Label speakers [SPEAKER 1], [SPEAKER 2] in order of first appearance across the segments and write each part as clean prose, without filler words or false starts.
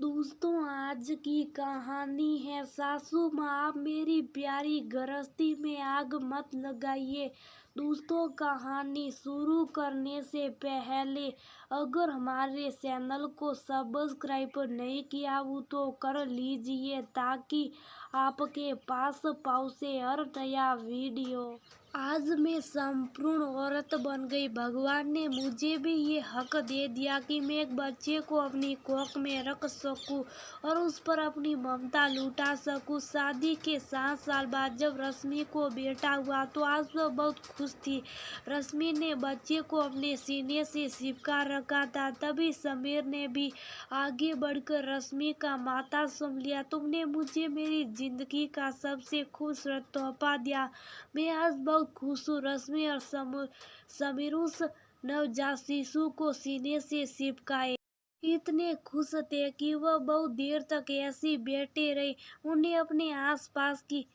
[SPEAKER 1] दोस्तों, आज की कहानी है सासू माँ आप मेरी प्यारी गृहस्थी में आग मत लगाइए। दोस्तों, कहानी शुरू करने से पहले अगर हमारे चैनल को सब्सक्राइब नहीं किया हो तो कर लीजिए ताकि आपके पास पहुंचे हर नया वीडियो। आज मैं संपूर्ण औरत बन गई। भगवान ने मुझे भी ये हक दे दिया कि मैं एक बच्चे को अपनी कोख में रख सकूं और उस पर अपनी ममता लुटा सकूं। शादी के 7 साल बाद जब रश्मि को बेटा हुआ तो आज वह बहुत खुश थी। रश्मि ने बच्चे को अपने सीने से चिपका रखा था। तभी समीर ने भी आगे बढ़कर रश्मि का माथा चूम लिया। तुमने मुझे मेरी जिंदगी का सबसे खूबसूरत तोहफा दिया। मैं आज बहुत खुश हूँ। रश्मि और समीर उस नवजात शिशु को सीने से चिपकाए इतने खुश थे कि वह बहुत देर तक ऐसे बैठे रहे। उन्हें अपने आसपास की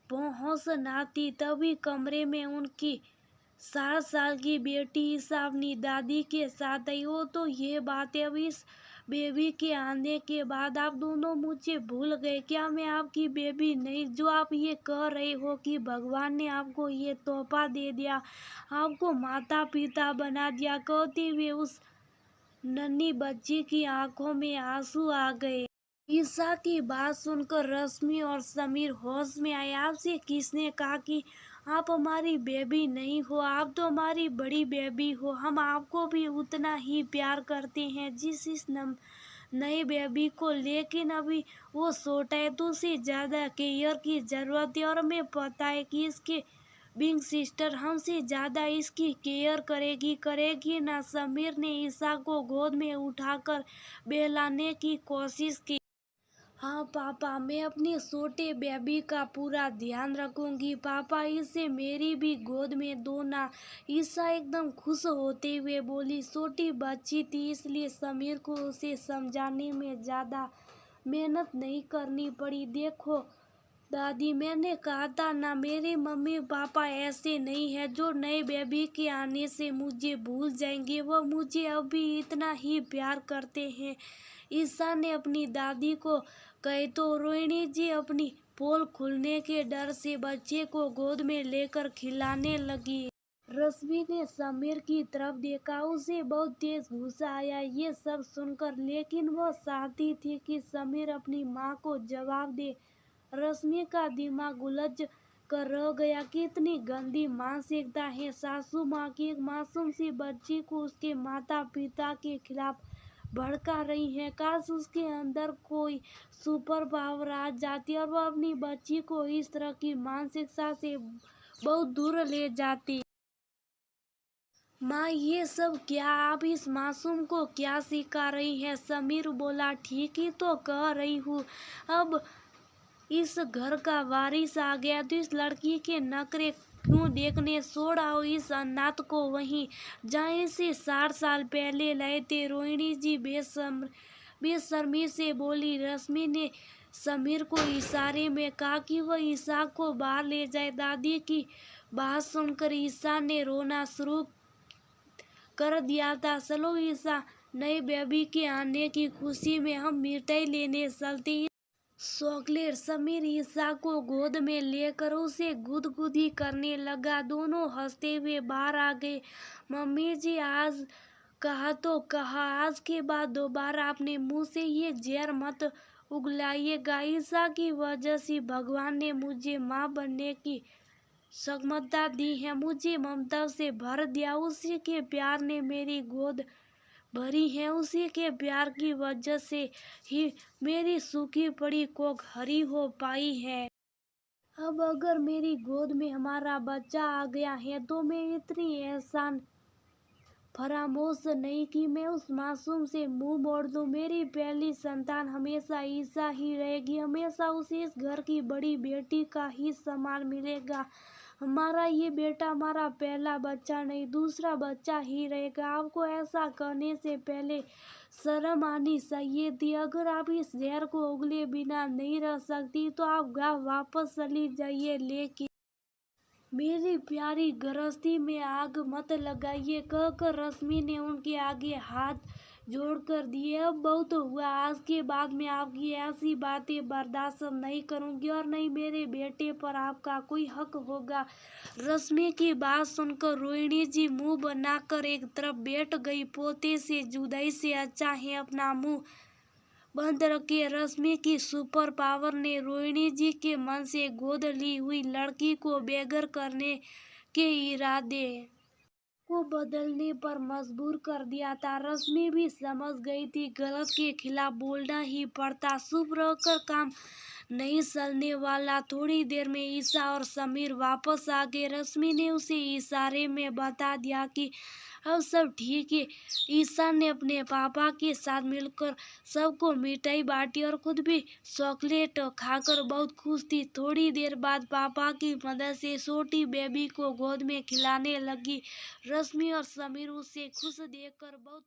[SPEAKER 1] पहुंच न थी। तभी कमरे में उनकी 7 साल की बेटी ईशा अपनी दादी के साथ आई। वो तो ये बात है, अब इस बेबी के आने के बाद आप दोनों मुझे भूल गए। क्या मैं आपकी बेबी नहीं? जो आप ये कह रहे हो कि भगवान ने आपको ये तोहफा दे दिया, आपको माता पिता बना दिया, कहते हुए उस नन्ही बच्ची की आंखों में आंसू आ गए। ईशा की बात सुनकर रश्मि और समीर होश में आए। आपसे किसने कहा कि आप हमारी बेबी नहीं हो? आप तो हमारी बड़ी बेबी हो। हम आपको भी उतना ही प्यार करते हैं जिस इस नए बेबी को, लेकिन अभी वो छोटा है तो उसे ज्यादा केयर की जरूरत है और हमें पता है कि इसके बिग सिस्टर हमसे ज्यादा इसकी केयर करेगी ना। समीर ने ईशा को गोद में उठाकर बहलाने की कोशिश की। हाँ पापा, मैं अपने छोटे बेबी का पूरा ध्यान रखूंगी। पापा, इसे मेरी भी गोद में दो ना। ईशा एकदम खुश होते हुए बोली। छोटी बच्ची थी इसलिए समीर को उसे समझाने में ज्यादा मेहनत नहीं करनी पड़ी। देखो दादी, मैंने कहा था ना, मेरे मम्मी पापा ऐसे नहीं है जो नए बेबी के आने से मुझे भूल जाएंगे। वह मुझे अभी इतना ही प्यार करते हैं। ईशा ने अपनी दादी को कहे तो रोहिणी जी अपनी पोल खुलने के डर से बच्चे को गोद में लेकर खिलाने लगी। रश्मि ने समीर की तरफ देखा। उसे बहुत तेज गुस्सा आया ये सब सुनकर, लेकिन वह चाहती थी कि समीर अपनी माँ को जवाब दे। रश्मि का दिमाग उलझ कर रह गया कि इतनी गंदी मानसिकता है सासू माँ की। एक मासूम सी बच्ची को उसके माता पिता के खिलाफ भड़का रही है। काश उसके अंदर कोई सुपर पावर आ जाती और वह अपनी बच्ची को इस तरह की मानसिकता से बहुत दूर ले जाती। माँ, ये सब क्या? आप इस मासूम को क्या सिखा रही है? समीर बोला। ठीक ही तो कह रही हूँ। अब इस घर का वारिस आ गया तो इस लड़की के नखरे क्यों देखने? छोड़ आओ इस अनाथ को वहीं जहाँ इसे 60 साल पहले लाए थे। रोहिणी जी बेशर्मी से बोली। रश्मि ने समीर को इशारे में कहा कि वह ईशा को बाहर ले जाए। दादी की बात सुनकर ईशा ने रोना शुरू कर दिया था। चलो ईशा, नए बेबी के आने की खुशी में हम मिठाई लेने चलते। चॉकलेट। समीर ईशा को गोद में लेकर उसे गुदगुदी करने लगा। दोनों हंसते हुए बाहर आ गए। मम्मी जी, आज कहा तो कहा, आज के बाद दोबारा अपने मुंह से ये जहर मत उगलाइएगा। ईशा की वजह से भगवान ने मुझे माँ बनने की क्षमता दी है, मुझे ममता से भर दिया। उसी के प्यार ने मेरी गोद भरी है। उसी के प्यार की वजह से ही मेरी सूखी पड़ी कोख हरी हो पाई है। अब अगर मेरी गोद में हमारा बच्चा आ गया है तो मैं इतनी एहसान फरामोश नहीं कि मैं उस मासूम से मुंह मोड़ दूं। मेरी पहली संतान हमेशा ईशा ही रहेगी। हमेशा उसे इस घर की बड़ी बेटी का ही सम्मान मिलेगा। हमारा ये बेटा हमारा पहला बच्चा नहीं, दूसरा बच्चा ही रहेगा। आपको ऐसा करने से पहले शर्म आनी चाहिए थी। अगर आप इस जहर को उगले बिना नहीं रह सकती तो आप गाँव वापस चली जाइए, लेकिन मेरी प्यारी गृहस्थी में आग मत लगाइए, कहकर रश्मि ने उनके आगे हाथ जोड़ कर दिए। अब बहुत हुआ, आज के बाद मैं आपकी ऐसी बातें बर्दाश्त नहीं करूंगी और नहीं मेरे बेटे पर आपका कोई हक होगा। रश्मि की बात सुनकर रोहिणी जी मुंह बनाकर एक तरफ बैठ गई। पोते से जुदाई से अच्छा है अपना मुंह बंद रखिए। रश्मि की सुपर पावर ने रोहिणी जी के मन से गोद ली हुई लड़की को बेघर करने के इरादे को बदलने पर मजबूर कर दिया था। रश्मि भी समझ गई थी गलत के खिलाफ बोलना ही पड़ता। चुप रहकर काम नहीं चलने वाला। थोड़ी देर में ईशा और समीर वापस आ गए। रश्मि ने उसे इशारे में बता दिया कि अब सब ठीक है। ईशा ने अपने पापा के साथ मिलकर सबको मिठाई बांटी और खुद भी चॉकलेट खाकर बहुत खुश थी। थोड़ी देर बाद पापा की मदद से छोटी बेबी को गोद में खिलाने लगी। रश्मि और समीर उसे खुश देखकर बहुत